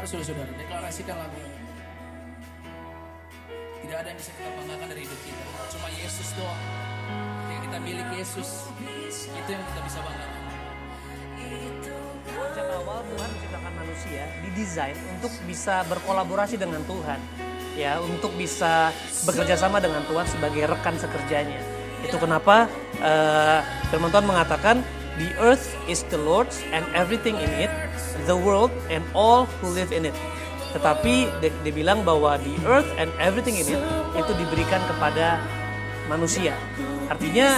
Mari saudara-saudara, deklarasikan lagu ini. Tidak ada yang bisa kita banggakan dari hidup kita. Cuma Yesus doang. Ketika kita milik Yesus, itu yang kita bisa banggakan. Sejak awal Tuhan menciptakan manusia didesain untuk bisa berkolaborasi dengan Tuhan, ya, untuk bisa bekerja sama dengan Tuhan sebagai rekan sekerjanya. Itu kenapa firman Tuhan mengatakan, the earth is the Lord's and everything in it, the world and all who live in it. Tetapi dia bilang bahwa the earth and everything in it itu diberikan kepada manusia. Artinya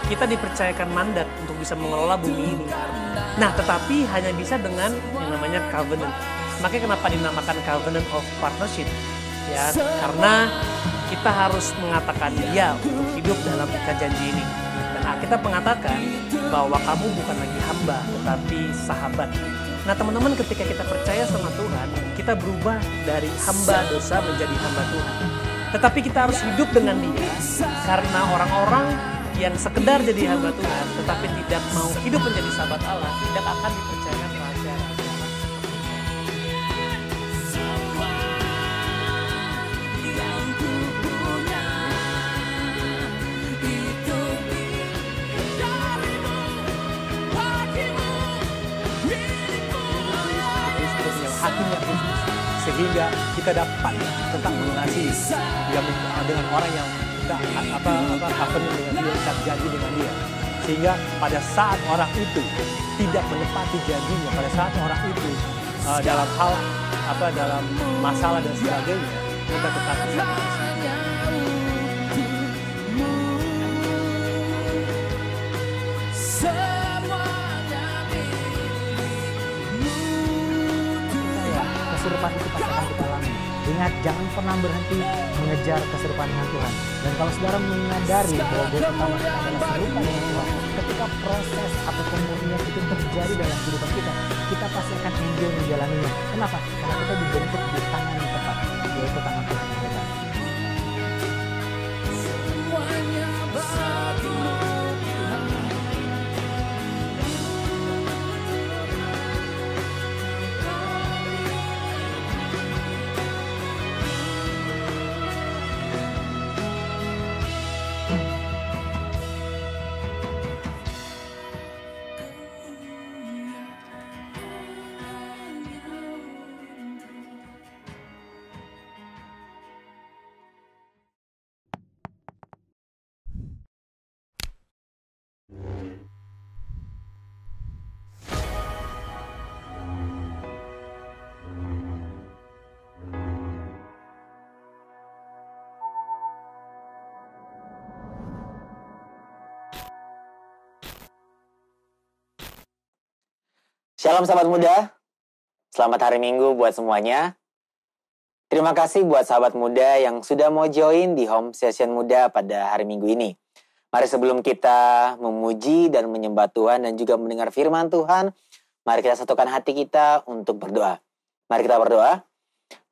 kita dipercayakan mandat untuk bisa mengelola bumi ini. Nah, tetapi hanya bisa dengan yang namanya covenant. Makanya kenapa dinamakan covenant of partnership? Ya, karena kita harus mengatakan ya untuk hidup dalam ikat janji ini. Dan Alkitab mengatakan bahwa kamu bukan lagi hamba, tetapi sahabat. Nah, teman-teman, ketika kita percaya sama Tuhan, kita berubah dari hamba dosa menjadi hamba Tuhan. Tetapi kita harus hidup dengan Dia, karena orang-orang yang sekedar jadi hamba Tuhan, tetapi tidak mau hidup menjadi sahabat Allah, tidak akan dipercayakan rahasia. Hatinya Kristus, sehingga kita dapat tetap mengasihi yang dengan orang yang covenant dengan dia, ikat janji dengan dia, sehingga pada saat orang itu tidak menepati janjinya, pada saat orang itu dalam hal dalam masalah dan sebagainya, kita tetap mengasihi. Keserupan itu pasti akan kita alami. Ingat, jangan pernah berhenti mengejar keserupaan dengan Tuhan. Dan kalau saudara menyadari bahwa goal utama kita adalah serupa dengan Tuhan, ketika proses atau pemurnian itu terjadi dalam kehidupan kita, kita pasti akan enjoy menjalaninya. Kenapa? Karena kita dibentuk di tangan yang tepat, yaitu tangan Tuhan yang hebat. Shalom sahabat muda, selamat hari Minggu buat semuanya. Terima kasih buat sahabat muda yang sudah mau join di Home Session Muda pada hari Minggu ini. Mari sebelum kita memuji dan menyembah Tuhan dan juga mendengar firman Tuhan, mari kita satukan hati kita untuk berdoa. Mari kita berdoa.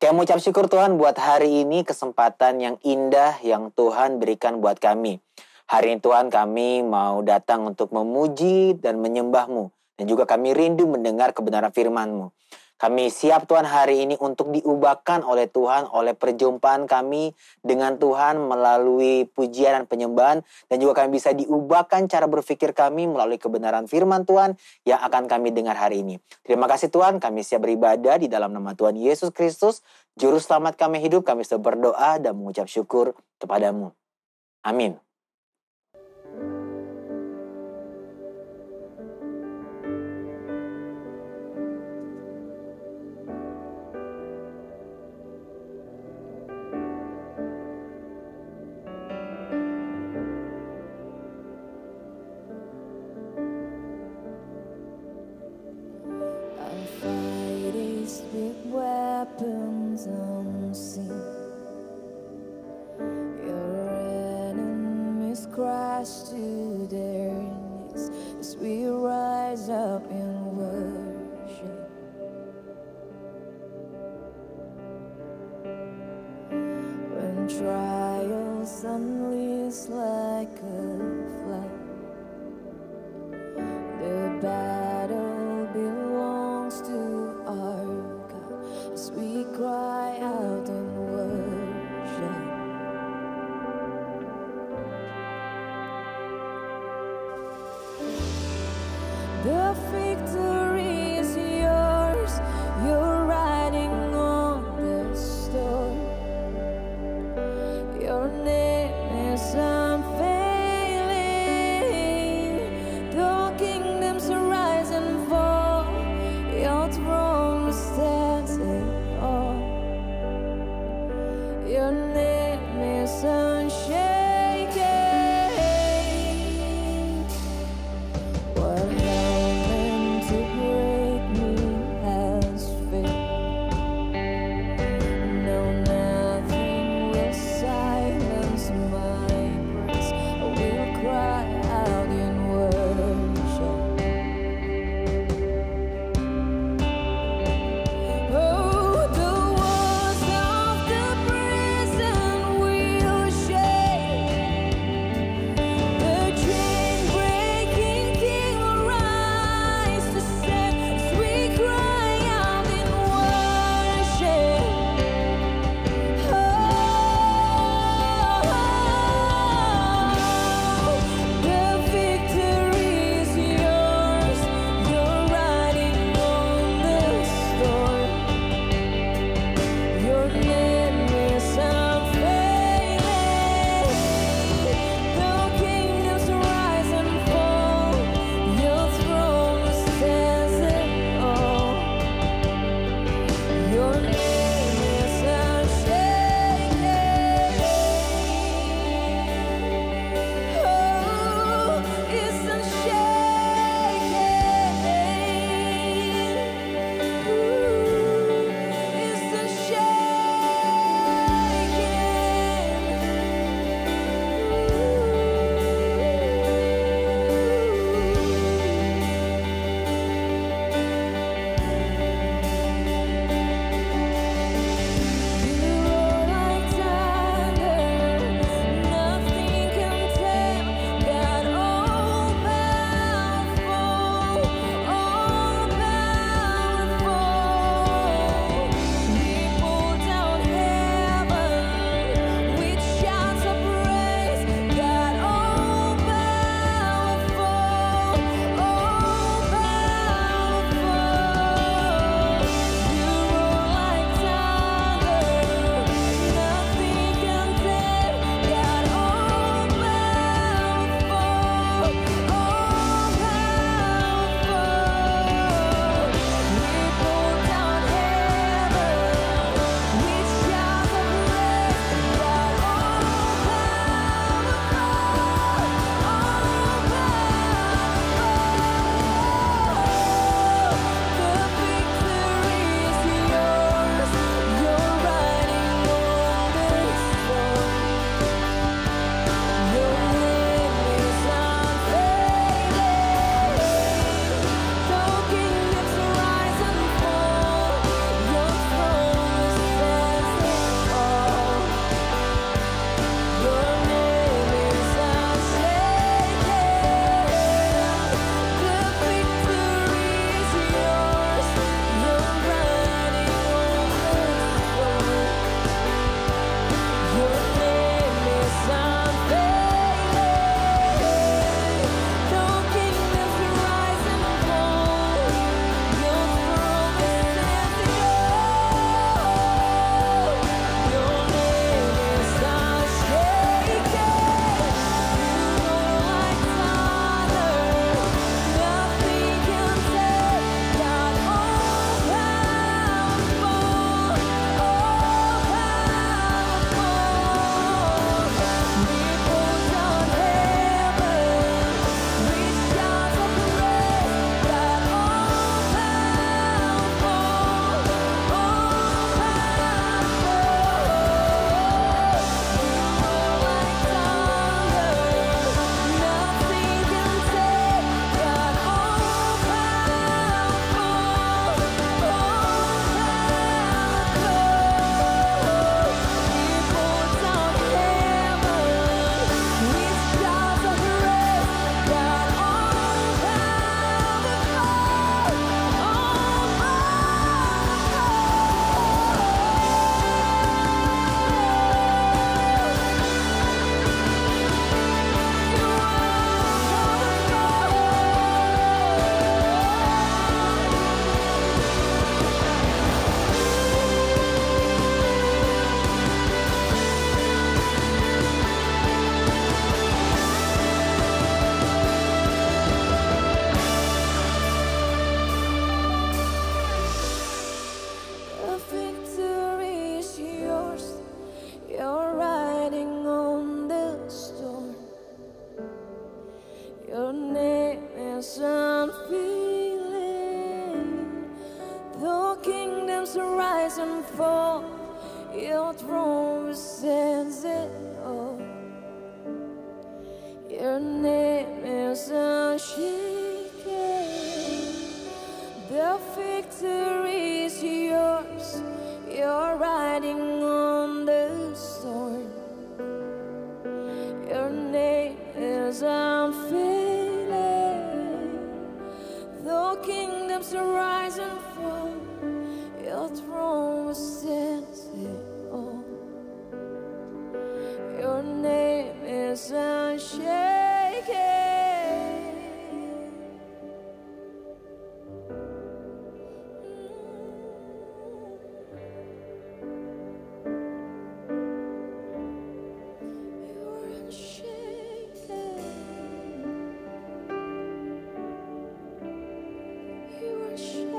Kami mengucap syukur Tuhan buat hari ini, kesempatan yang indah yang Tuhan berikan buat kami. Hari ini Tuhan, kami mau datang untuk memuji dan menyembah-Mu. Dan juga kami rindu mendengar kebenaran firman-Mu. Kami siap Tuhan hari ini untuk diubahkan oleh Tuhan, oleh perjumpaan kami dengan Tuhan melalui pujian dan penyembahan. Dan juga kami bisa diubahkan cara berpikir kami melalui kebenaran firman Tuhan yang akan kami dengar hari ini. Terima kasih Tuhan, kami siap beribadah di dalam nama Tuhan Yesus Kristus, Juru Selamat kami hidup. Kami sudah berdoa dan mengucap syukur kepadamu. Amin. Weapons unseen, your enemies crash to their knees as we rise up in worship. When trials unleash like a flood, the battle belongs to our God. As victory is yours. You're riding on the storm. Your name is unfailing. Though kingdoms rise and fall, your throne stands in awe. Your name is unshaken. What hell and fall. Your throne stands it all. Your name is unshaken. The victory is yours. You're riding on the storm. Your name is unfailing. Though kingdoms rise and fall, your throne stands it all. Your name is unshaken. You're unshaken. You are shaken.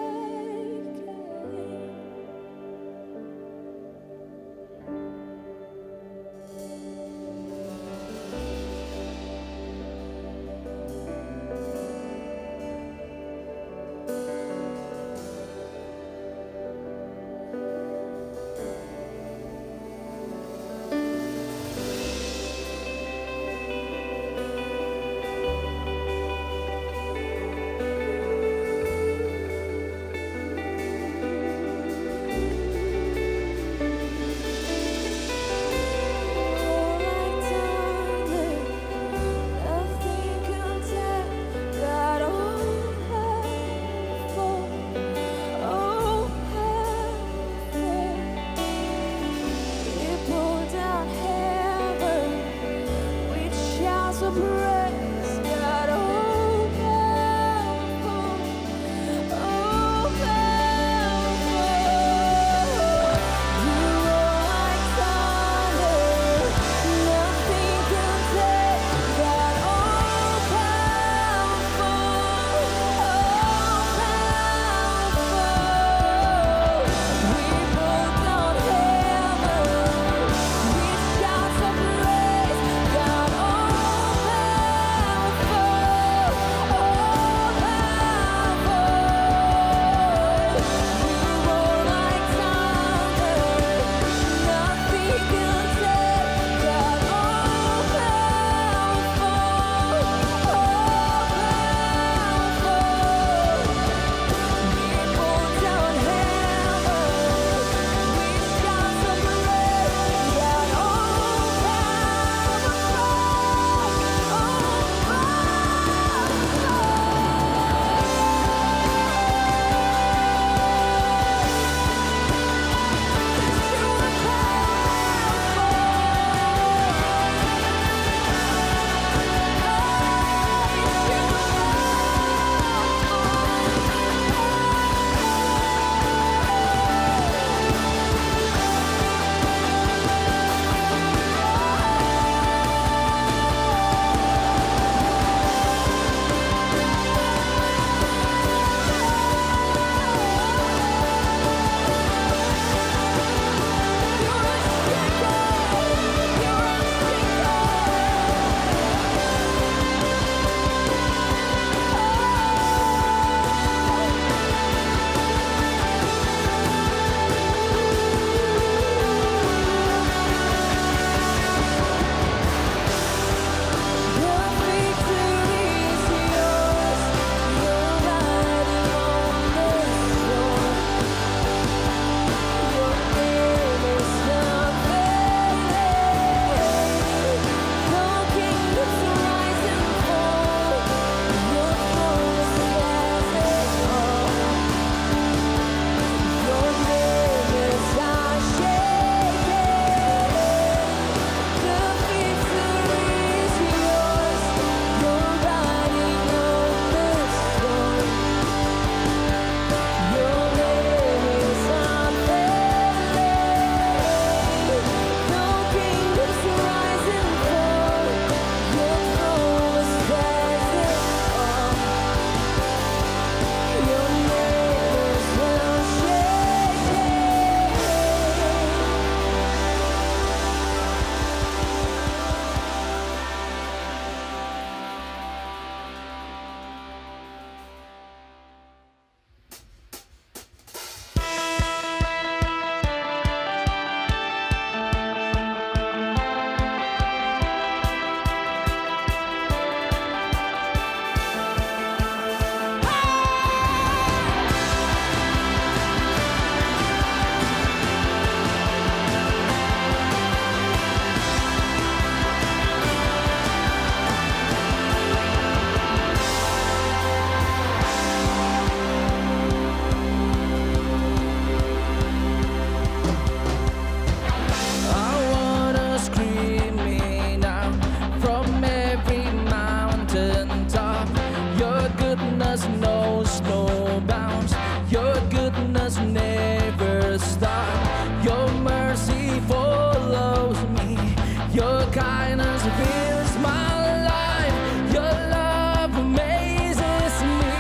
fills my life. Your love amazes me.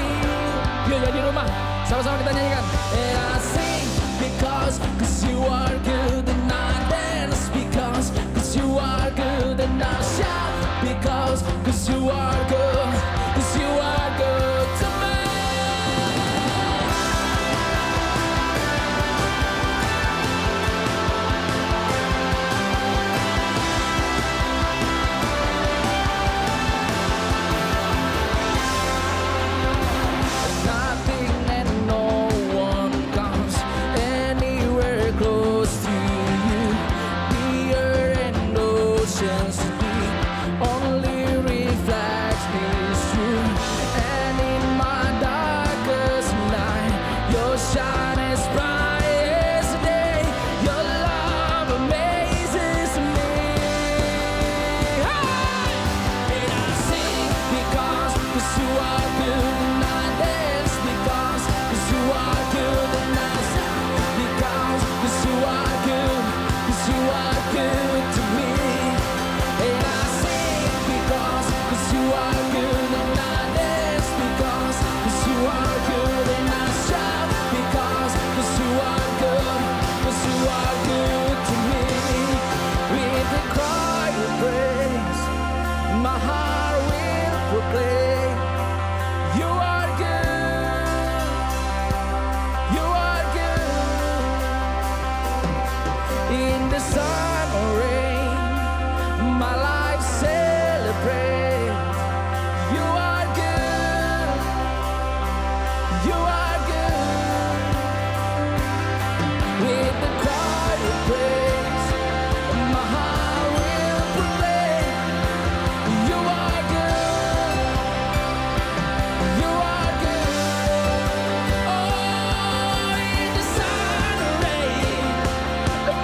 Yuk di rumah, sama-sama kita nyanyikan. And I sing because you are good, and I dance because you are good, and I shout because you are good, you are good to me. Nothing and no one comes anywhere close to you. The earth and oceans deep only reflects this truth. And in my darkest night, your shine is bright as day. Your love amazes me. And I sing because you are good, and I dance because you are good, and I shout because you are good, you are good to me. And I sing because you are good, and I dance because you are good, and I shout because you are good to me. With a cry of praise, my heart will proclaim, you are good, you are good. In the sun or rain, my life celebrates, you are good, you are good. With the cry of praise, my heart will proclaim, you are good, you are good. Oh, in the sun or rain,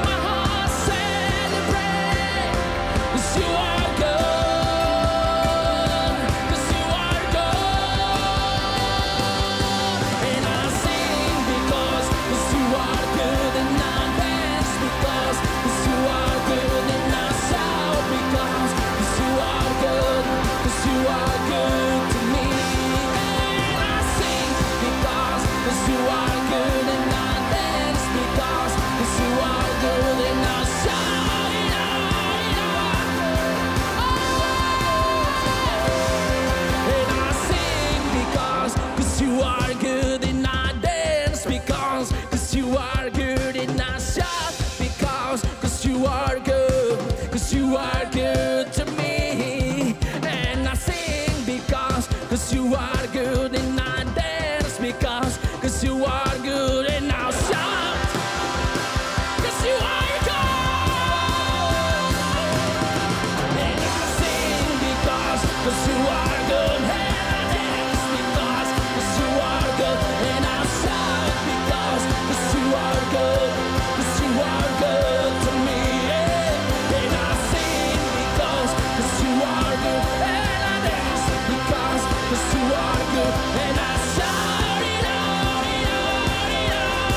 my heart celebrates, 'cause you are good, 'cause you are good. And I sing because you are good, and I dance because you are good, and I shout because you are good, 'cause you are good to me. And I sing because you are good, and I dance because you are good, and I shout it out. And I sing because you are good, and I dance because you are good, and I shout because you are good, you are good to me. And I sing because you are good, and I dance because you are good, and I shout because you are good. And I sing because you are good, and I dance because you are good, and I shout because you are good, you are good to me. And I sing because you are good, and I dance because you are good, and I shout it out, it out, it out.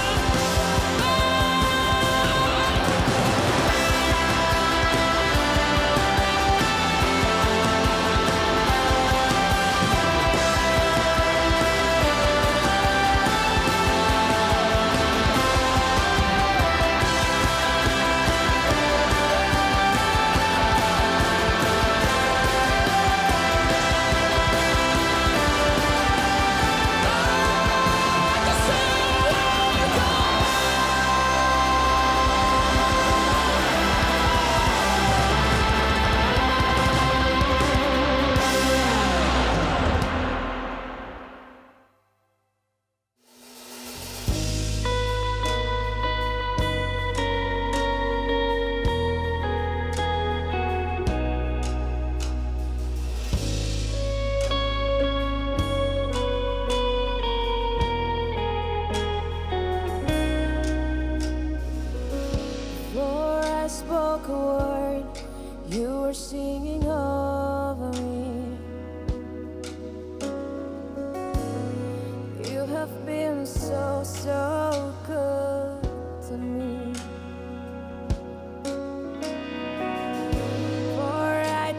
so good to me. For I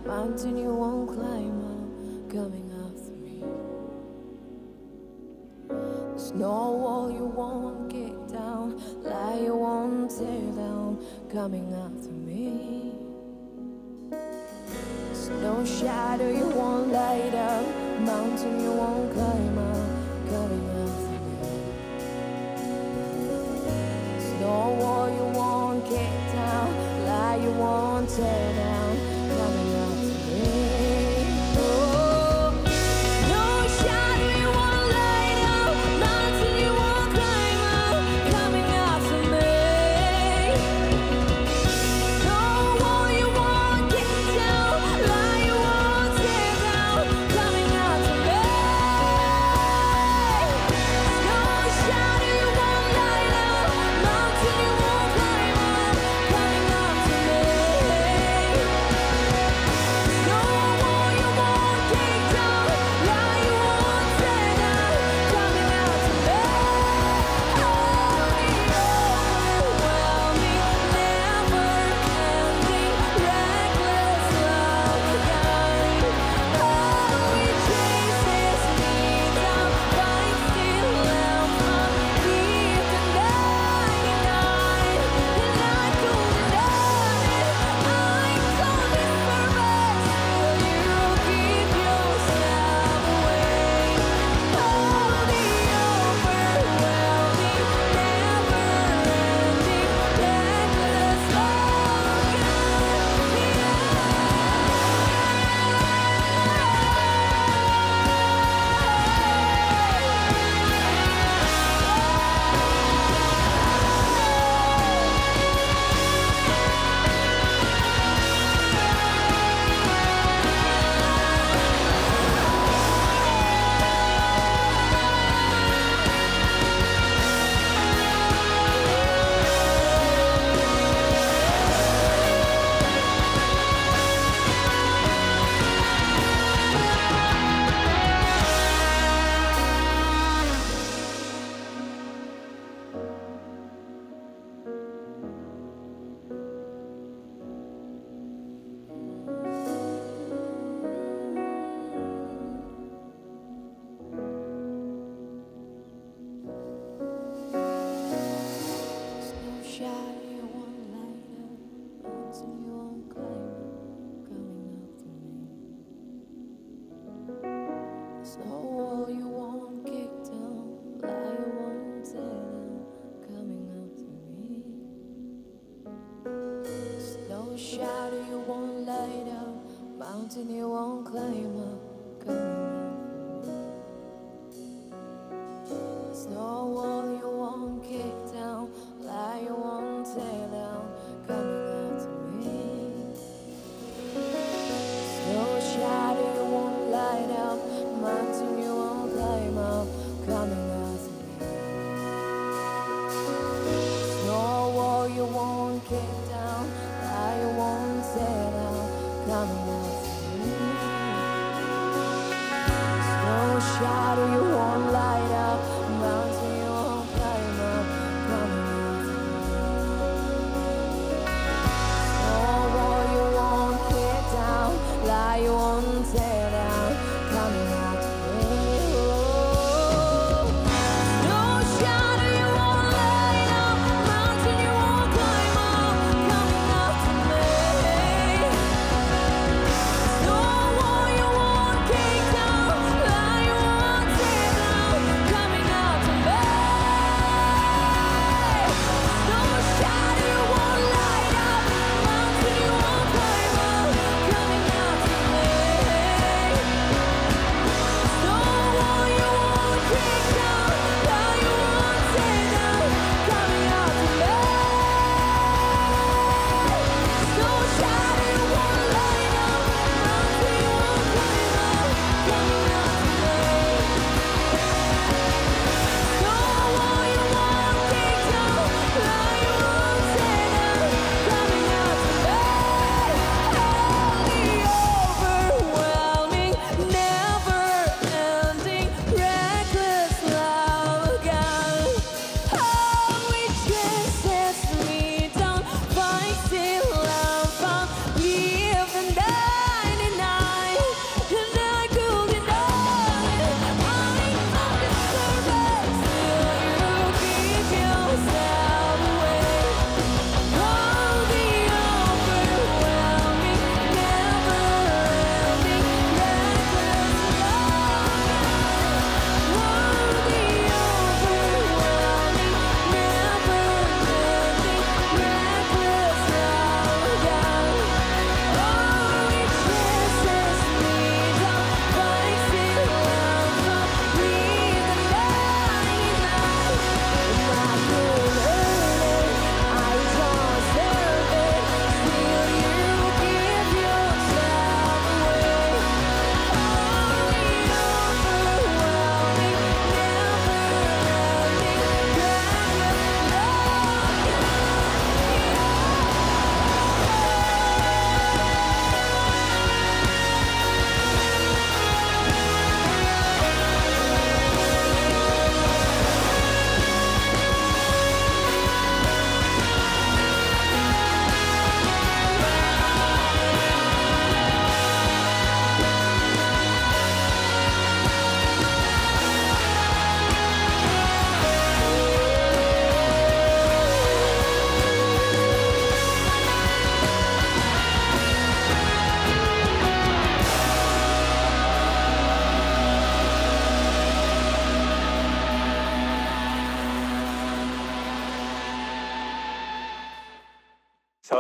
mountain you won't climb up, coming after me. There's no wall you won't kick down, lie you won't tear down, coming after me. There's no shadow you won't light up, mountain you won't climb up, coming after me. There's no wall you won't kick down, lie you won't tear down, coming after me. Oh, no shadow you won't light up, mountain you won't climb up, coming after me. No wall you won't kick down, lie you won't tear down, coming after me. No shadow you won't light up, mountain you won't climb up, coming after me. No wall you won't kick down, lie you won't tear down, coming after me. Oh, the overwhelming, never-ending, reckless love of God. Oh, it chases me down, fights till I'm deep and 99, and I couldn't done it. I'm calling for rest. Will you give yourself away? Oh, the overwhelming, never-ending, reckless love of no shadow you won't light up, mountain you won't climb up, coming after me. There's no wall you won't kick down, lie you won't tear down, coming after me. There's no shadow you won't light up, mountain you won't climb up, coming after me. There's no wall you won't kick down, lie you won't tear down, coming after me. There's no shadow you won't light up, mountain you won't climb up, coming after me. There's no wall you won't kick down, lie you won't tear down, coming after me. There's no shadow you won't light up, mountain you won't climb up, coming after me. No wall you won't kick down, lie you won't tear down, coming after me. No shadow you won't light up, mountain you won't climb up, coming after me. No wall you won't kick down, lie you won't tear down, coming after me. No shadow you won't light up, mountain you won't climb up, coming after me.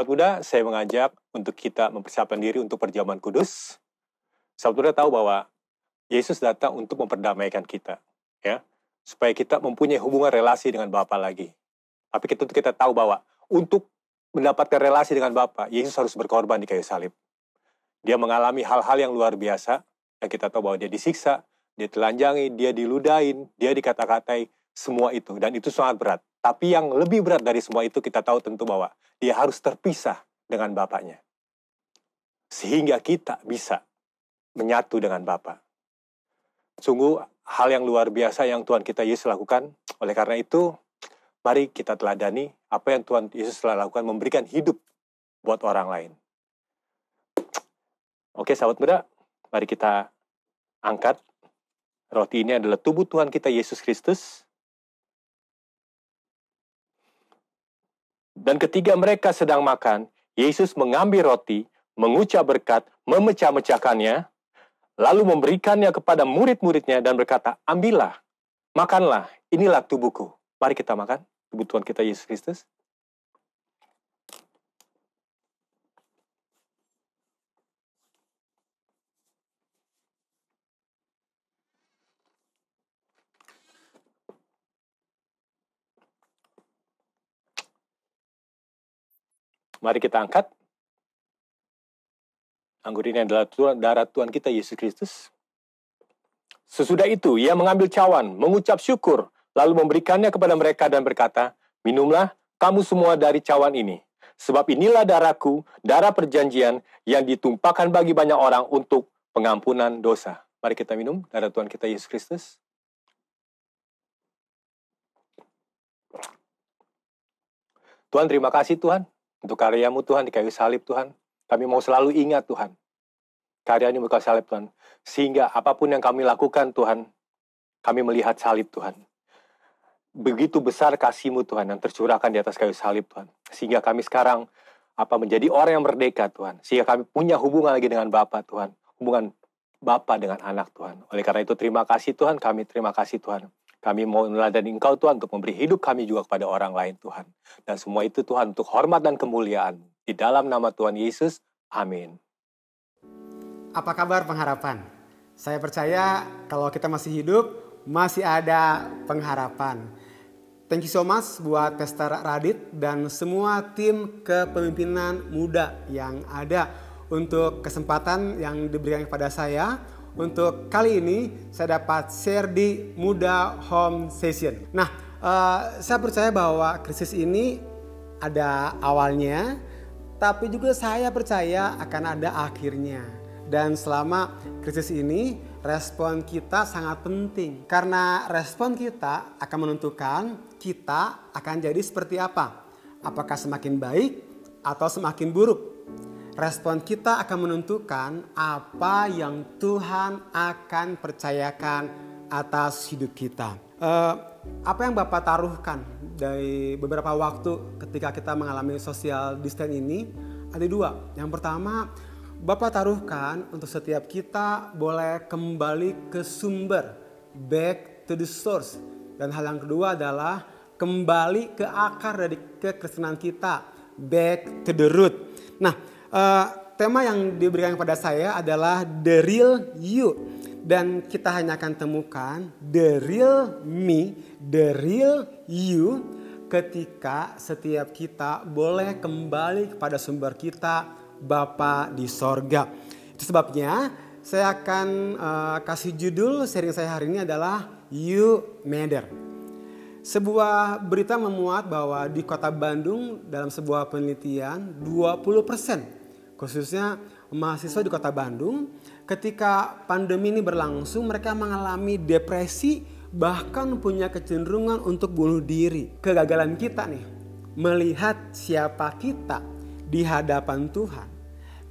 sahabat muda, saya mengajak untuk kita mempersiapkan diri untuk perjamuan kudus. Sahabat muda tahu bahwa Yesus datang untuk memperdamaikan kita, ya, supaya kita mempunyai hubungan relasi dengan Bapa lagi. Tapi kita tahu bahwa untuk mendapatkan relasi dengan Bapa, Yesus harus berkorban di kayu salib. Dia mengalami hal-hal yang luar biasa, yang kita tahu bahwa dia disiksa, dia telanjangi, dia diludahin, dia dikata-katai, semua itu. Dan itu sangat berat. Tapi yang lebih berat dari semua itu, kita tahu tentu bahwa dia harus terpisah dengan Bapaknya. Sehingga kita bisa menyatu dengan Bapa. Sungguh hal yang luar biasa yang Tuhan kita Yesus lakukan. Oleh karena itu, mari kita teladani apa yang Tuhan Yesus telah lakukan, memberikan hidup buat orang lain. Oke, sahabat muda, mari kita angkat. Roti ini adalah tubuh Tuhan kita Yesus Kristus. Dan ketika mereka sedang makan, Yesus mengambil roti, mengucap berkat, memecah-mecahkannya, lalu memberikannya kepada murid-muridnya dan berkata, ambillah, makanlah, inilah tubuhku. Mari kita makan tubuh Tuhan kita Yesus Kristus. Mari kita angkat. Anggur ini adalah darah Tuhan kita Yesus Kristus. Sesudah itu, ia mengambil cawan, mengucap syukur, lalu memberikannya kepada mereka dan berkata, minumlah kamu semua dari cawan ini. Sebab inilah darahku, darah perjanjian yang ditumpahkan bagi banyak orang untuk pengampunan dosa. Mari kita minum darah Tuhan kita Yesus Kristus. Tuhan, terima kasih Tuhan. Untuk karyamu Tuhan di kayu salib Tuhan. Kami mau selalu ingat Tuhan. Karya-Mu di kayu salib Tuhan. Sehingga apapun yang kami lakukan Tuhan, kami melihat salib Tuhan. Begitu besar kasih-Mu Tuhan yang tercurahkan di atas kayu salib Tuhan. Sehingga kami sekarang menjadi orang yang merdeka Tuhan. Sehingga kami punya hubungan lagi dengan Bapa Tuhan. Hubungan Bapa dengan anak Tuhan. Oleh karena itu terima kasih Tuhan. Kami terima kasih Tuhan. Kami mau meneladani Engkau Tuhan untuk memberi hidup kami juga kepada orang lain Tuhan. Dan semua itu Tuhan untuk hormat dan kemuliaan. Di dalam nama Tuhan Yesus. Amin. Apa kabar pengharapan? Saya percaya kalau kita masih hidup, masih ada pengharapan. Thank you so much buat Pastor Radit dan semua tim kepemimpinan muda yang ada untuk kesempatan yang diberikan kepada saya. Untuk kali ini saya dapat share di Muda Home Session. Nah, saya percaya bahwa krisis ini ada awalnya, tapi juga saya percaya akan ada akhirnya. Dan selama krisis ini, respon kita sangat penting. Karena respon kita akan menentukan kita akan jadi seperti apa. Apakah semakin baik atau semakin buruk. Respon kita akan menentukan apa yang Tuhan akan percayakan atas hidup kita. Apa yang Bapak taruhkan dari beberapa waktu ketika kita mengalami social distance ini ada dua. Yang pertama, Bapak taruhkan untuk setiap kita boleh kembali ke sumber, back to the source. Dan hal yang kedua adalah kembali ke akar dari kekristenan kita, back to the root. Nah, tema yang diberikan kepada saya adalah the real you. Dan kita hanya akan temukan the real me, the real you ketika setiap kita boleh kembali kepada sumber kita, Bapa di sorga. Itu sebabnya saya akan kasih judul sharing saya hari ini adalah You Matter. Sebuah berita memuat bahwa di kota Bandung dalam sebuah penelitian 20% khususnya mahasiswa di kota Bandung, ketika pandemi ini berlangsung mereka mengalami depresi, bahkan punya kecenderungan untuk bunuh diri. Kegagalan kita nih, melihat siapa kita di hadapan Tuhan.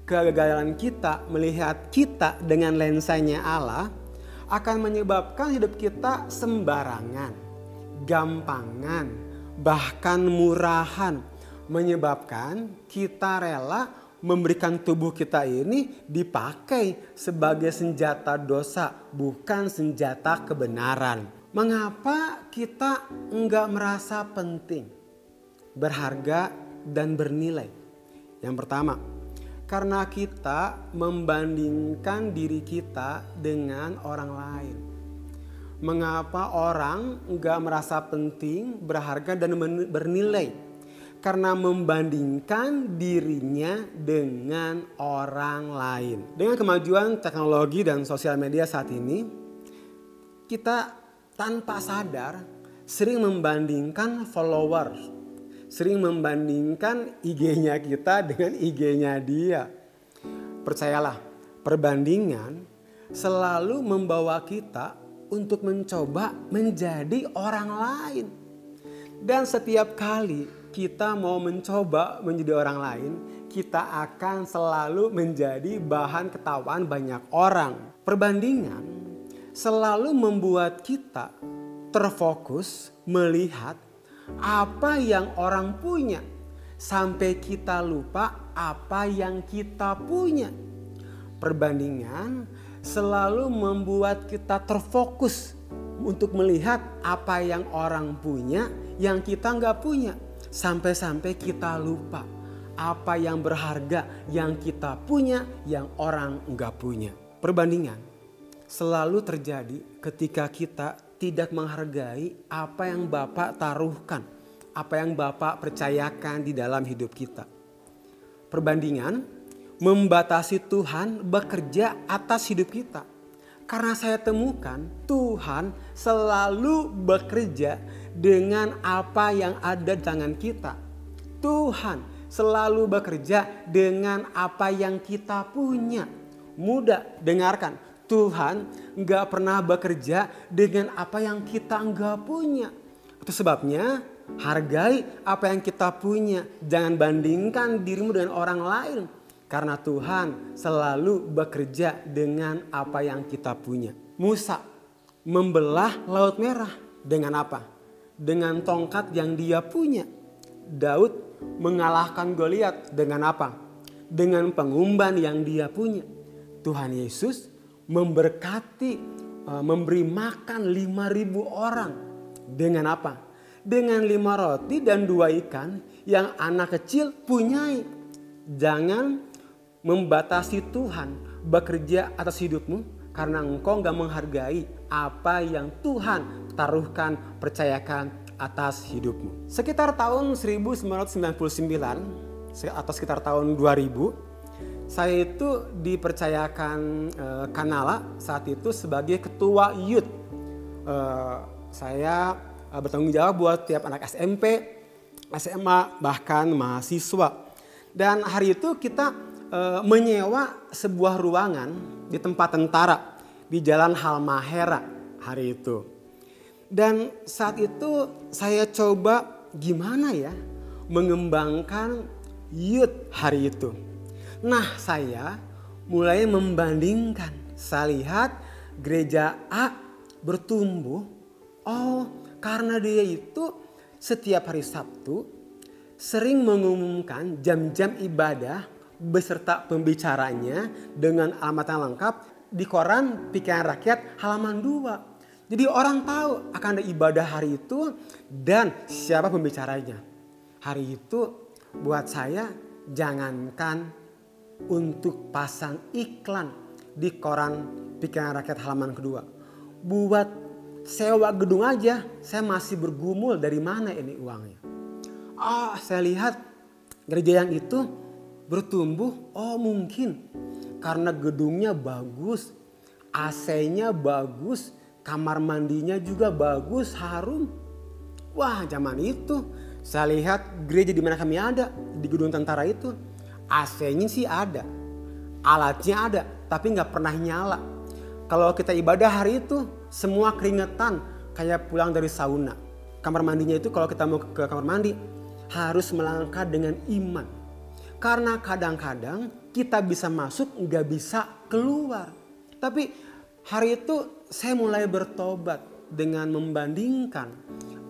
Kegagalan kita melihat kita dengan lensanya Allah akan menyebabkan hidup kita sembarangan, gampangan, bahkan murahan. Menyebabkan kita rela memberikan tubuh kita ini dipakai sebagai senjata dosa, bukan senjata kebenaran. Mengapa kita enggak merasa penting, berharga, dan bernilai? Yang pertama, karena kita membandingkan diri kita dengan orang lain. Mengapa orang nggak merasa penting, berharga, dan bernilai? Karena membandingkan dirinya dengan orang lain. Dengan kemajuan teknologi dan sosial media saat ini, kita tanpa sadar sering membandingkan followers, sering membandingkan IG-nya kita dengan IG-nya dia. Percayalah, perbandingan selalu membawa kita untuk mencoba menjadi orang lain. Dan setiap kali kita mau mencoba menjadi orang lain, kita akan selalu menjadi bahan ketawaan banyak orang. Perbandingan selalu membuat kita terfokus melihat apa yang orang punya, sampai kita lupa apa yang kita punya. Perbandingan selalu membuat kita terfokus untuk melihat apa yang orang punya yang kita nggak punya. Sampai-sampai kita lupa apa yang berharga yang kita punya yang orang nggak punya. Perbandingan selalu terjadi ketika kita tidak menghargai apa yang Bapak taruhkan, apa yang Bapak percayakan di dalam hidup kita. Perbandingan membatasi Tuhan bekerja atas hidup kita. Karena saya temukan Tuhan selalu bekerja dengan apa yang ada di tangan kita. Tuhan selalu bekerja dengan apa yang kita punya. Mudah, dengarkan. Tuhan gak pernah bekerja dengan apa yang kita gak punya. Itu sebabnya hargai apa yang kita punya. Jangan bandingkan dirimu dengan orang lain. Karena Tuhan selalu bekerja dengan apa yang kita punya. Musa membelah Laut Merah dengan apa? Dengan tongkat yang dia punya. Daud mengalahkan Goliat dengan apa? Dengan pengumban yang dia punya. Tuhan Yesus memberkati, memberi makan 5.000 orang. Dengan apa? Dengan 5 roti dan 2 ikan yang anak kecil punyai. Jangan membatasi Tuhan bekerja atas hidupmu karena engkau gak menghargai apa yang Tuhan taruhkan, percayakan atas hidupmu. Sekitar tahun 1999 atau sekitar tahun 2000, saya itu dipercayakan Kanala saat itu sebagai ketua youth. Saya bertanggung jawab buat tiap anak SMP, SMA, bahkan mahasiswa. Dan hari itu kita menyewa sebuah ruangan di tempat tentara di Jalan Halmahera hari itu. Dan saat itu saya coba gimana ya mengembangkan youth hari itu. Nah, saya mulai membandingkan. Saya lihat gereja A bertumbuh. Oh, karena dia itu setiap hari Sabtu sering mengumumkan jam-jam ibadah beserta pembicaranya dengan alamat yang lengkap di koran Pikiran Rakyat halaman 2. Jadi orang tahu akan ada ibadah hari itu dan siapa pembicaranya. Hari itu buat saya jangankan untuk pasang iklan di koran Pikiran Rakyat halaman kedua. Buat sewa gedung aja saya masih bergumul dari mana ini uangnya. Saya lihat gereja yang itu bertumbuh, mungkin karena gedungnya bagus, AC-nya bagus, kamar mandinya juga bagus, harum. Wah, zaman itu saya lihat gereja di mana kami ada, di gedung tentara itu, AC-nya sih ada, alatnya ada, tapi nggak pernah nyala. Kalau kita ibadah hari itu, semua keringetan kayak pulang dari sauna. Kamar mandinya itu kalau kita mau ke kamar mandi, harus melangkah dengan iman. Karena kadang-kadang kita bisa masuk nggak bisa keluar. Tapi hari itu saya mulai bertobat dengan membandingkan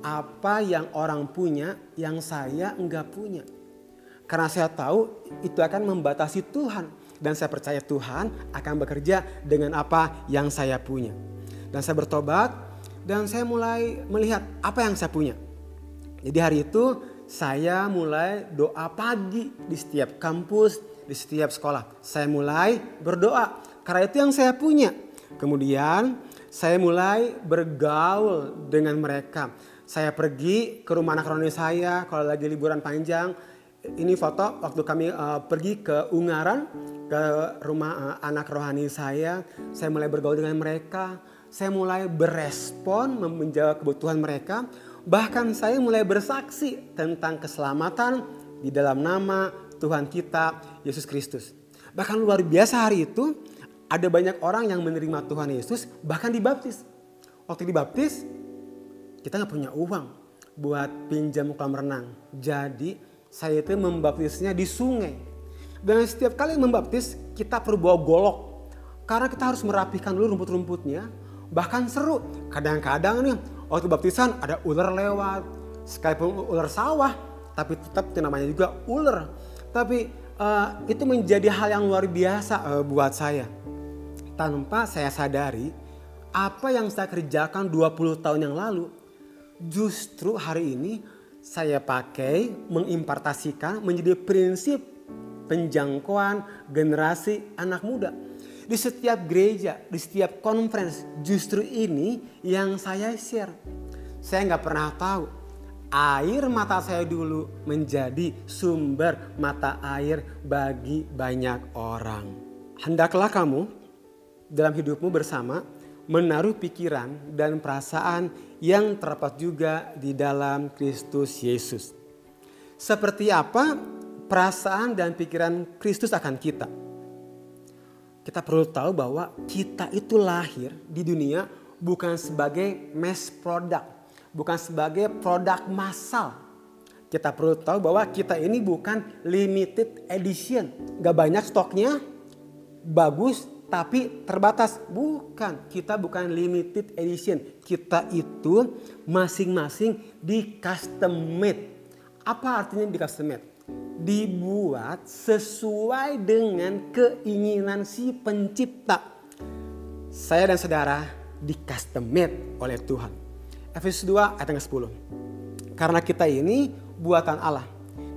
apa yang orang punya yang saya nggak punya. Karena saya tahu itu akan membatasi Tuhan. Dan saya percaya Tuhan akan bekerja dengan apa yang saya punya. Dan saya bertobat dan saya mulai melihat apa yang saya punya. Jadi hari itu saya mulai doa pagi di setiap kampus, di setiap sekolah. Saya mulai berdoa karena itu yang saya punya. Kemudian saya mulai bergaul dengan mereka. Saya pergi ke rumah anak rohani saya kalau lagi liburan panjang. Ini foto waktu kami pergi ke Ungaran, ke rumah anak rohani saya. Saya mulai bergaul dengan mereka. Saya mulai berespon menjawab kebutuhan mereka. Bahkan saya mulai bersaksi tentang keselamatan di dalam nama Tuhan kita Yesus Kristus. Bahkan luar biasa hari itu ada banyak orang yang menerima Tuhan Yesus bahkan dibaptis. Waktu dibaptis kita nggak punya uang buat pinjam kolam renang. Jadi saya itu membaptisnya di sungai. Dan setiap kali membaptis kita perlu bawa golok. Karena kita harus merapikan dulu rumput-rumputnya. Bahkan seru. Kadang-kadang nih waktu baptisan ada ular lewat. Sekalipun ular sawah. Tapi tetap itu namanya juga ular. Tapi itu menjadi hal yang luar biasa buat saya. Tanpa saya sadari apa yang saya kerjakan 20 tahun yang lalu. Justru hari ini saya pakai mengimpartasikan menjadi prinsip penjangkauan generasi anak muda. Di setiap gereja, di setiap conference, justru ini yang saya share. Saya nggak pernah tahu air mata saya dulu menjadi sumber mata air bagi banyak orang. Hendaklah kamu dalam hidupmu bersama menaruh pikiran dan perasaan yang terdapat juga di dalam Kristus Yesus. Seperti apa perasaan dan pikiran Kristus akan kita? Kita perlu tahu bahwa kita itu lahir di dunia bukan sebagai mass product, bukan sebagai produk massal. Kita perlu tahu bahwa kita ini bukan limited edition, gak banyak stoknya, bagus tapi terbatas. Bukan, kita bukan limited edition. Kita itu masing-masing di custom made. Apa artinya di custom made? Dibuat sesuai dengan keinginan si pencipta. Saya dan saudara di custom made oleh Tuhan. Efesus 2 ayat 10. Karena kita ini buatan Allah.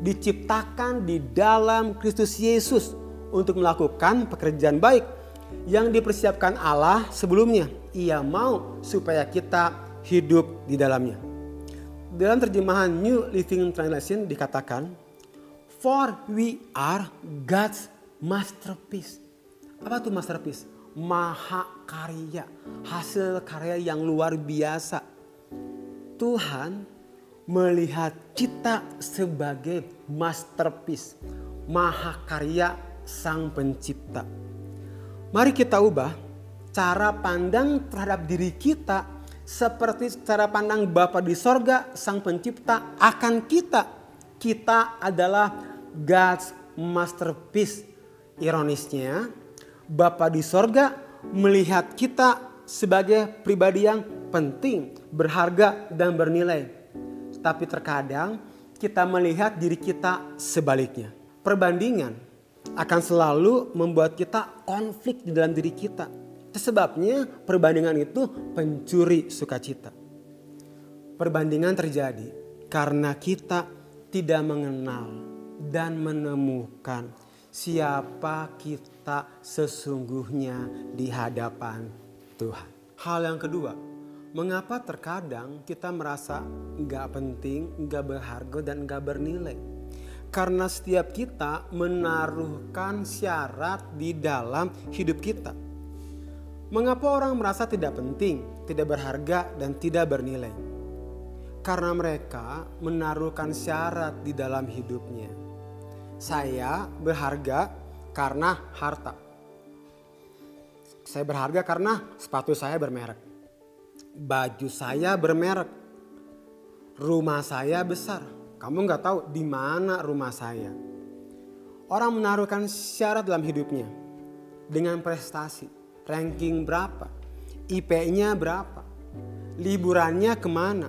Diciptakan di dalam Kristus Yesus untuk melakukan pekerjaan baik yang dipersiapkan Allah sebelumnya. Ia mau supaya kita hidup di dalamnya. Dalam terjemahan New Living Translation dikatakan, for we are God's masterpiece. Apa itu masterpiece? Mahakarya, hasil karya yang luar biasa. Tuhan melihat kita sebagai masterpiece, mahakarya Sang Pencipta. Mari kita ubah cara pandang terhadap diri kita seperti cara pandang Bapa di sorga, Sang Pencipta akan kita. Kita adalah God's masterpiece. Ironisnya, Bapa di sorga melihat kita sebagai pribadi yang penting, berharga dan bernilai. Tapi terkadang kita melihat diri kita sebaliknya. Perbandingan akan selalu membuat kita konflik di dalam diri kita. Itu sebabnya perbandingan itu pencuri sukacita. Perbandingan terjadi karena kita tidak mengenal dan menemukan siapa kita sesungguhnya di hadapan Tuhan. Hal yang kedua, mengapa terkadang kita merasa gak penting, gak berharga dan gak bernilai? Karena setiap kita menaruhkan syarat di dalam hidup kita. Mengapa orang merasa tidak penting, tidak berharga, dan tidak bernilai? Karena mereka menaruhkan syarat di dalam hidupnya. Saya berharga karena harta. Saya berharga karena sepatu saya bermerek. Baju saya bermerek. Rumah saya besar. Kamu nggak tahu di mana rumah saya. Orang menaruhkan syarat dalam hidupnya dengan prestasi, ranking berapa, IP-nya berapa, liburannya kemana,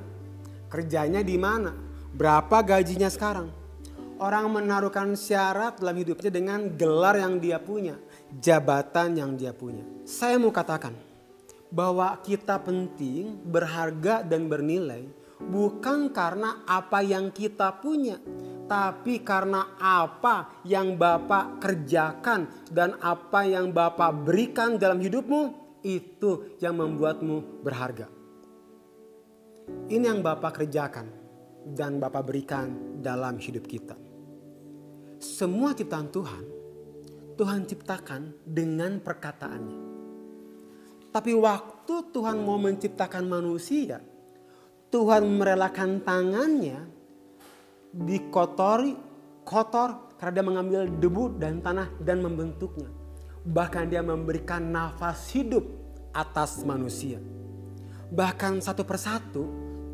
kerjanya di mana, berapa gajinya sekarang. Orang menaruhkan syarat dalam hidupnya dengan gelar yang dia punya, jabatan yang dia punya. Saya mau katakan bahwa kita penting, berharga dan bernilai bukan karena apa yang kita punya, tapi karena apa yang Bapa kerjakan dan apa yang Bapa berikan dalam hidupmu, itu yang membuatmu berharga. Ini yang Bapa kerjakan dan Bapa berikan dalam hidup kita. Semua ciptaan Tuhan, Tuhan ciptakan dengan perkataannya. Tapi waktu Tuhan mau menciptakan manusia, Tuhan merelakan tangannya kotor karena dia mengambil debu dan tanah dan membentuknya. Bahkan dia memberikan nafas hidup atas manusia. Bahkan satu persatu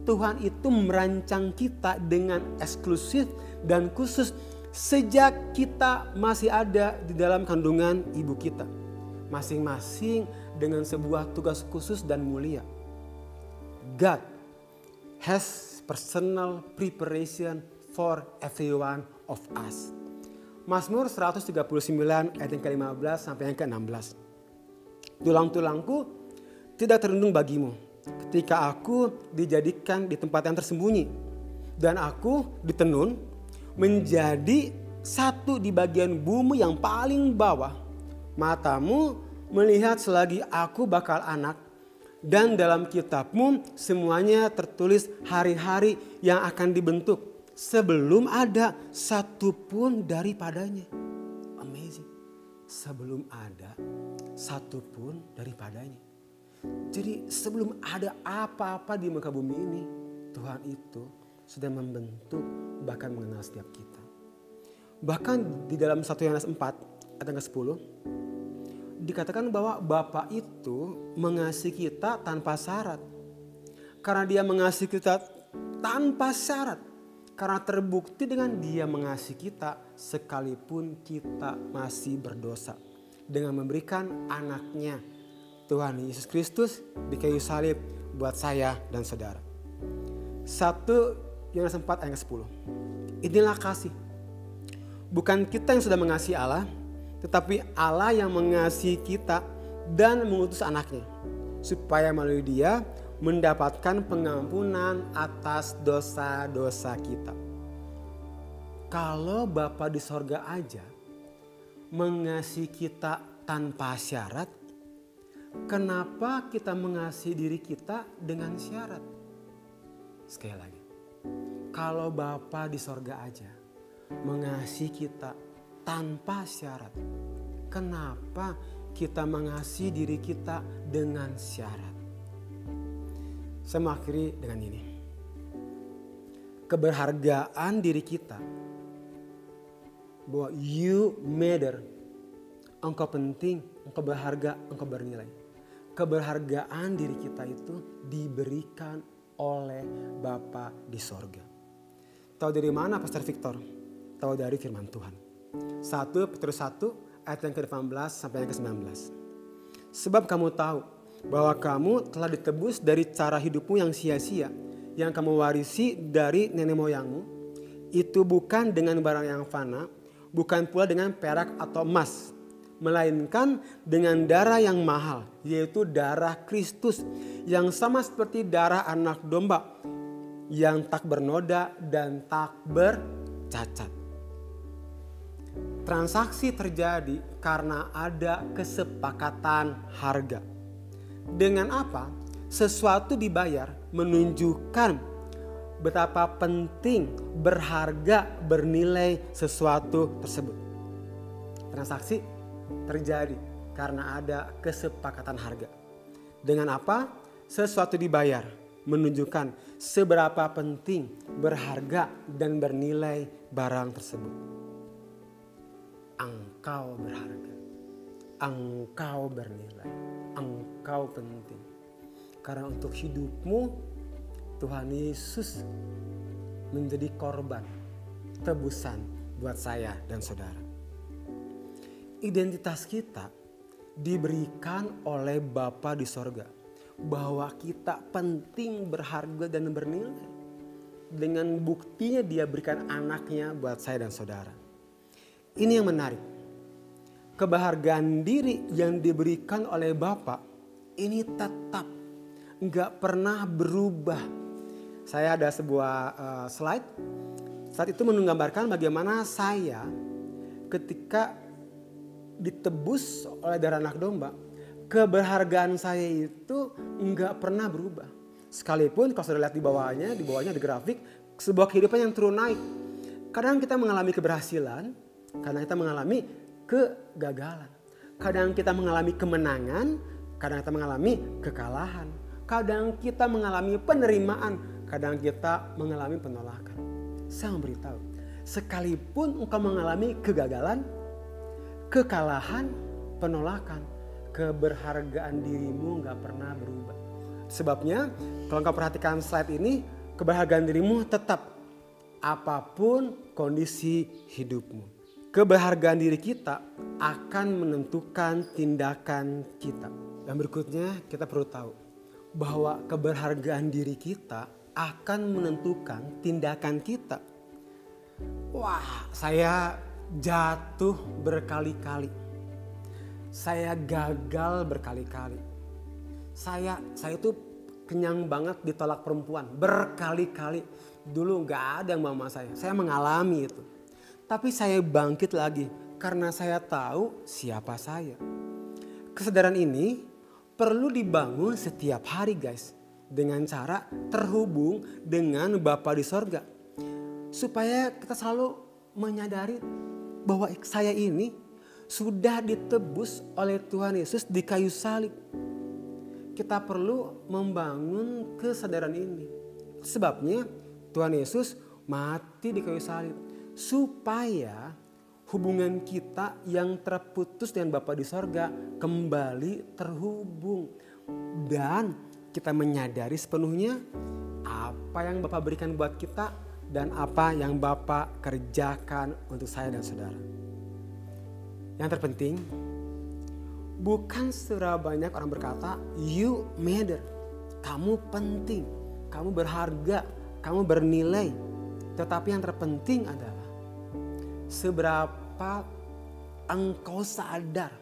Tuhan itu merancang kita dengan eksklusif dan khusus sejak kita masih ada di dalam kandungan ibu kita. Masing-masing dengan sebuah tugas khusus dan mulia. God has personal preparation for every one of us. Mazmur 139 ayat yang ke-15 sampai yang ke-16. Tulang-tulangku tidak terlindung bagimu ketika aku dijadikan di tempat yang tersembunyi dan aku ditenun menjadi satu di bagian bumi yang paling bawah. Matamu melihat selagi aku bakal anak, dan dalam kitabmu semuanya tertulis hari-hari yang akan dibentuk sebelum ada satu pun daripadanya. Amazing. Sebelum ada satu pun daripadanya. Jadi sebelum ada apa-apa di muka bumi ini, Tuhan itu sudah membentuk bahkan mengenal setiap kita. Bahkan di dalam 1 Yohanes 4 ayat yang ke-10 dikatakan bahwa Bapa itu mengasihi kita tanpa syarat. Karena dia mengasihi kita tanpa syarat. Karena terbukti dengan dia mengasihi kita sekalipun kita masih berdosa. Dengan memberikan anaknya Tuhan Yesus Kristus di kayu salib buat saya dan saudara. 1 Yohanes 4 ayat ke-10. Inilah kasih. Bukan kita yang sudah mengasihi Allah, tetapi Allah yang mengasihi kita dan mengutus anaknya, supaya melalui dia mendapatkan pengampunan atas dosa-dosa kita. Kalau Bapa di sorga aja mengasihi kita tanpa syarat, kenapa kita mengasihi diri kita dengan syarat? Sekali lagi, kalau Bapa di sorga aja mengasihi kita tanpa syarat, kenapa kita mengasihi diri kita dengan syarat? Saya mengakhiri dengan ini. Keberhargaan diri kita, bahwa you matter, engkau penting, engkau berharga, engkau bernilai. Keberhargaan diri kita itu diberikan oleh Bapa di sorga. Tahu dari mana Pastor Victor? Tahu dari firman Tuhan. 1 Petrus 1 ayat yang ke-18 sampai yang ke-19. Sebab kamu tahu bahwa kamu telah ditebus dari cara hidupmu yang sia-sia, yang kamu warisi dari nenek moyangmu. Itu bukan dengan barang yang fana, bukan pula dengan perak atau emas, melainkan dengan darah yang mahal, yaitu darah Kristus, yang sama seperti darah anak domba, yang tak bernoda dan tak bercacat. Transaksi terjadi karena ada kesepakatan harga. Dengan apa? Sesuatu dibayar menunjukkan betapa penting, berharga, bernilai sesuatu tersebut. Transaksi terjadi karena ada kesepakatan harga. Dengan apa? Sesuatu dibayar menunjukkan seberapa penting, berharga, dan bernilai barang tersebut. Engkau berharga, engkau bernilai, engkau penting. Karena untuk hidupmu Tuhan Yesus menjadi korban tebusan buat saya dan saudara. Identitas kita diberikan oleh Bapa di sorga, bahwa kita penting, berharga, dan bernilai. Dengan buktinya dia berikan anaknya buat saya dan saudara. Ini yang menarik. Keberhargaan diri yang diberikan oleh Bapa ini tetap, gak pernah berubah. Saya ada sebuah slide. Slide itu menggambarkan bagaimana saya ketika ditebus oleh darah anak domba, keberhargaan saya itu nggak pernah berubah. Sekalipun kalau sudah lihat di bawahnya ada grafik, sebuah kehidupan yang turun naik. Kadang kita mengalami keberhasilan, kadang kita mengalami kegagalan. Kadang kita mengalami kemenangan, kadang kita mengalami kekalahan. Kadang kita mengalami penerimaan, kadang kita mengalami penolakan. Saya memberitahu, sekalipun engkau mengalami kegagalan, kekalahan, penolakan, keberhargaan dirimu gak pernah berubah. Sebabnya kalau engkau perhatikan slide ini, keberhargaan dirimu tetap apapun kondisi hidupmu. Keberhargaan diri kita akan menentukan tindakan kita. Dan berikutnya kita perlu tahu bahwa keberhargaan diri kita akan menentukan tindakan kita. Wah, saya jatuh berkali-kali. Saya gagal berkali-kali. Saya itu kenyang banget ditolak perempuan berkali-kali. Dulu gak ada yang mama saya mengalami itu. Tapi saya bangkit lagi karena saya tahu siapa saya. Kesadaran ini perlu dibangun setiap hari guys. Dengan cara terhubung dengan Bapa di sorga. Supaya kita selalu menyadari bahwa saya ini sudah ditebus oleh Tuhan Yesus di kayu salib. Kita perlu membangun kesadaran ini. Sebabnya Tuhan Yesus mati di kayu salib. Supaya hubungan kita yang terputus dengan Bapa di sorga kembali terhubung. Dan kita menyadari sepenuhnya apa yang Bapa berikan buat kita dan apa yang Bapa kerjakan untuk saya dan saudara. Yang terpenting, bukan seberapa banyak orang berkata, you matter, kamu penting, kamu berharga, kamu bernilai. Tetapi yang terpenting adalah seberapa engkau sadar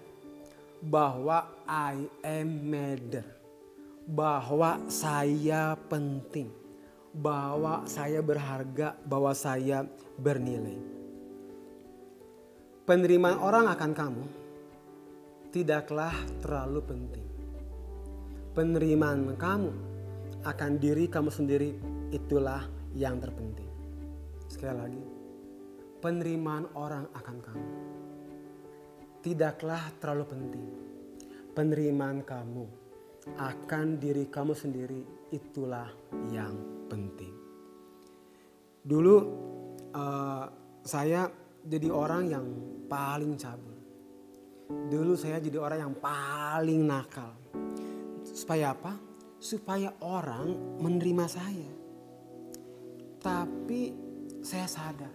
bahwa I am matter. Bahwa saya penting, bahwa saya berharga, bahwa saya bernilai. Penerimaan orang akan kamu tidaklah terlalu penting. Penerimaan kamu akan diri kamu sendiri itulah yang terpenting. Sekali lagi, penerimaan orang akan kamu tidaklah terlalu penting. Penerimaan kamu akan diri kamu sendiri itulah yang penting. Dulu saya jadi orang yang paling cabul. Dulu saya jadi orang yang paling nakal. Supaya apa? Supaya orang menerima saya. Tapi saya sadar,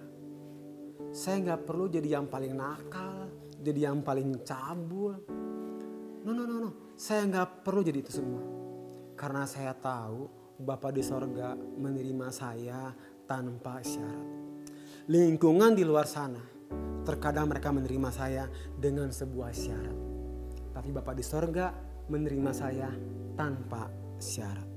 saya gak perlu jadi yang paling nakal, jadi yang paling cabul. No. Saya gak perlu jadi itu semua. Karena saya tahu Bapa di sorga menerima saya tanpa syarat. Lingkungan di luar sana, terkadang mereka menerima saya dengan sebuah syarat. Tapi Bapa di sorga menerima saya tanpa syarat.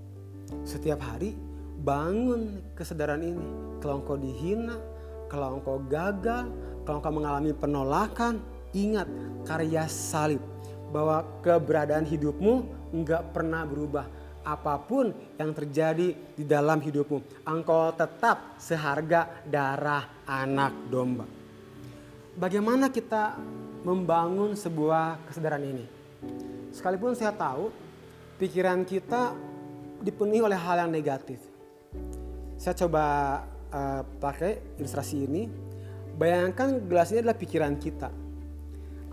Setiap hari bangun kesadaran ini. Kalau engkau dihina, kalau engkau gagal, kalau engkau mengalami penolakan, ingat karya salib. Bahwa keberadaan hidupmu enggak pernah berubah. Apapun yang terjadi di dalam hidupmu, engkau tetap seharga darah anak domba. Bagaimana kita membangun sebuah kesadaran ini? Sekalipun saya tahu pikiran kita dipenuhi oleh hal yang negatif. Saya coba pakai ilustrasi ini. Bayangkan gelas ini adalah pikiran kita.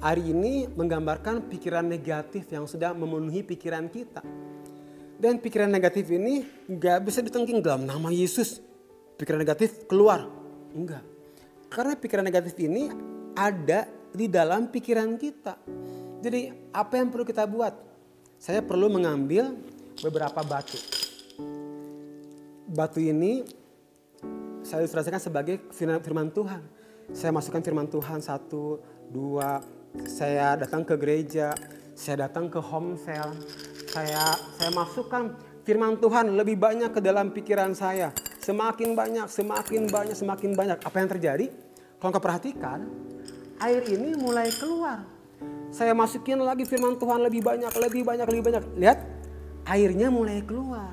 Hari ini menggambarkan pikiran negatif yang sudah memenuhi pikiran kita. Dan pikiran negatif ini gak bisa ditengking dalam nama Yesus. Pikiran negatif keluar. Enggak. Karena pikiran negatif ini ada di dalam pikiran kita. Jadi apa yang perlu kita buat? Saya perlu mengambil beberapa batu. Batu ini saya ilustrasikan sebagai firman Tuhan. Saya masukkan firman Tuhan 1, 2. Saya datang ke gereja, saya datang ke home cell, saya masukkan firman Tuhan lebih banyak ke dalam pikiran saya. Semakin banyak, semakin banyak, semakin banyak. Apa yang terjadi? Kalau kau perhatikan, air ini mulai keluar. Saya masukin lagi firman Tuhan lebih banyak, lebih banyak, lebih banyak. Lihat, airnya mulai keluar.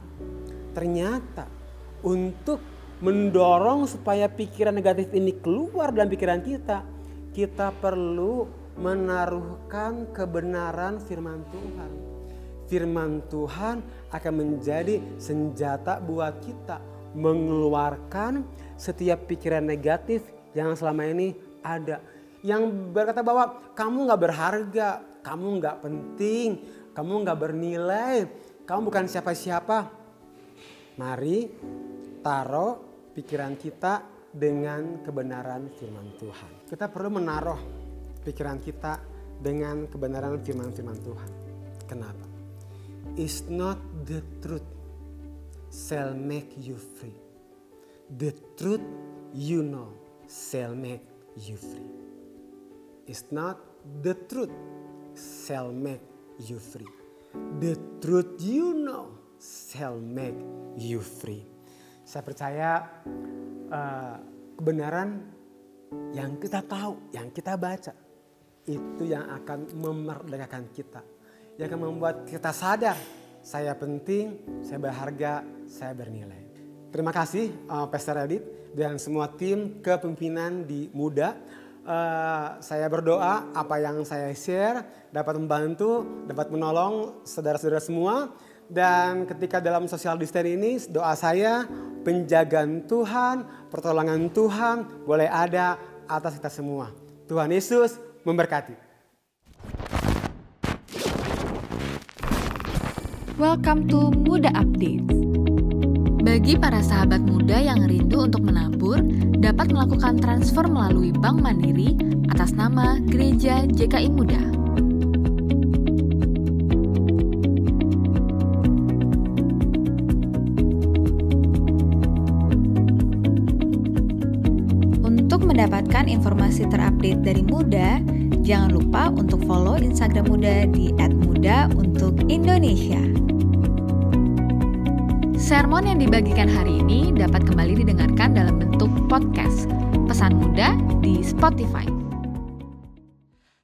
Ternyata untuk mendorong supaya pikiran negatif ini keluar dalam pikiran kita, kita perlu menaruhkan kebenaran firman Tuhan. Firman Tuhan akan menjadi senjata buat kita mengeluarkan setiap pikiran negatif yang selama ini ada. Yang berkata bahwa kamu gak berharga, kamu gak penting, kamu gak bernilai, kamu bukan siapa-siapa. Mari taruh pikiran kita dengan kebenaran firman Tuhan. Kita perlu menaruh pikiran kita dengan kebenaran firman-firman Tuhan. Kenapa? It's not the truth shall make you free. The truth you know shall make you free. It's not the truth shall make you free. The truth you know shall make you free. Saya percaya kebenaran yang kita tahu, yang kita baca, itu yang akan memerdekakan kita. Yang akan membuat kita sadar, saya penting, saya berharga, saya bernilai. Terima kasih Pastor Radit dan semua tim kepemimpinan di Muda. Saya berdoa apa yang saya share dapat membantu, dapat menolong saudara-saudara semua. Dan ketika dalam social distancing ini, doa saya penjagaan Tuhan, pertolongan Tuhan boleh ada atas kita semua. Tuhan Yesus memberkati. Welcome to Muda Update. Bagi para sahabat muda yang rindu untuk menabur, dapat melakukan transfer melalui Bank Mandiri atas nama Gereja JKI Muda. Untuk mendapatkan informasi terupdate dari Muda, jangan lupa untuk follow Instagram Muda di @muda_untuk_Indonesia. Sermon yang dibagikan hari ini dapat kembali didengarkan dalam bentuk podcast Pesan Muda di Spotify.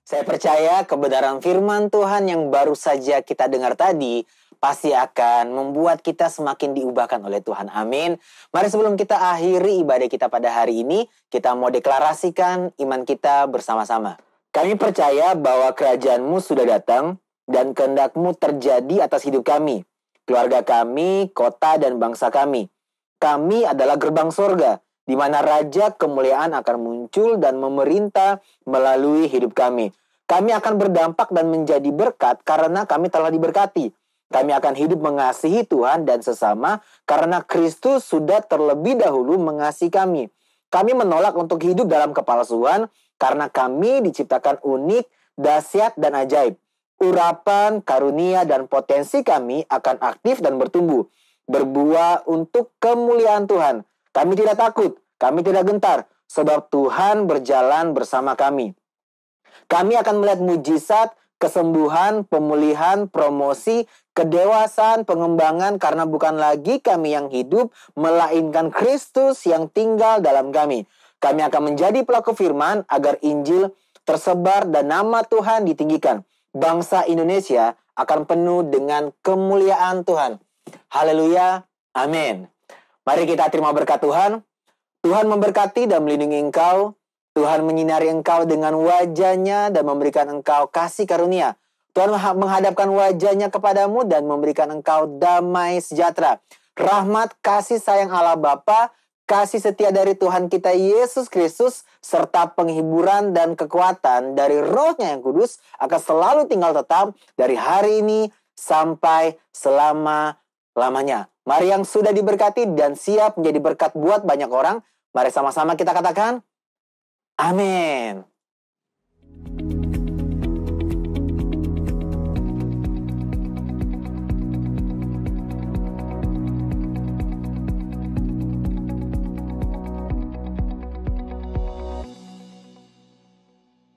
Saya percaya kebenaran firman Tuhan yang baru saja kita dengar tadi pasti akan membuat kita semakin diubahkan oleh Tuhan. Amin. Mari sebelum kita akhiri ibadah kita pada hari ini, kita mau deklarasikan iman kita bersama-sama. Kami percaya bahwa kerajaan-Mu sudah datang dan kehendak-Mu terjadi atas hidup kami, keluarga kami, kota, dan bangsa kami. Kami adalah gerbang sorga, di mana Raja kemuliaan akan muncul dan memerintah melalui hidup kami. Kami akan berdampak dan menjadi berkat karena kami telah diberkati. Kami akan hidup mengasihi Tuhan dan sesama karena Kristus sudah terlebih dahulu mengasihi kami. Kami menolak untuk hidup dalam kepalsuan karena kami diciptakan unik, dahsyat, dan ajaib. Urapan, karunia, dan potensi kami akan aktif dan bertumbuh. Berbuah untuk kemuliaan Tuhan. Kami tidak takut, kami tidak gentar, sebab Tuhan berjalan bersama kami. Kami akan melihat mujizat, kesembuhan, pemulihan, promosi, kedewasaan, pengembangan, karena bukan lagi kami yang hidup, melainkan Kristus yang tinggal dalam kami. Kami akan menjadi pelaku firman agar Injil tersebar dan nama Tuhan ditinggikan. Bangsa Indonesia akan penuh dengan kemuliaan Tuhan. Haleluya, amin. Mari kita terima berkat Tuhan. Tuhan memberkati dan melindungi engkau. Tuhan menyinari engkau dengan wajah-Nya dan memberikan engkau kasih karunia. Tuhan menghadapkan wajah-Nya kepadamu dan memberikan engkau damai sejahtera. Rahmat, kasih sayang Allah Bapa, kasih setia dari Tuhan kita Yesus Kristus, serta penghiburan dan kekuatan dari Roh-Nya yang kudus akan selalu tinggal tetap dari hari ini sampai selama-lamanya. Mari yang sudah diberkati dan siap menjadi berkat buat banyak orang, mari sama-sama kita katakan, amin.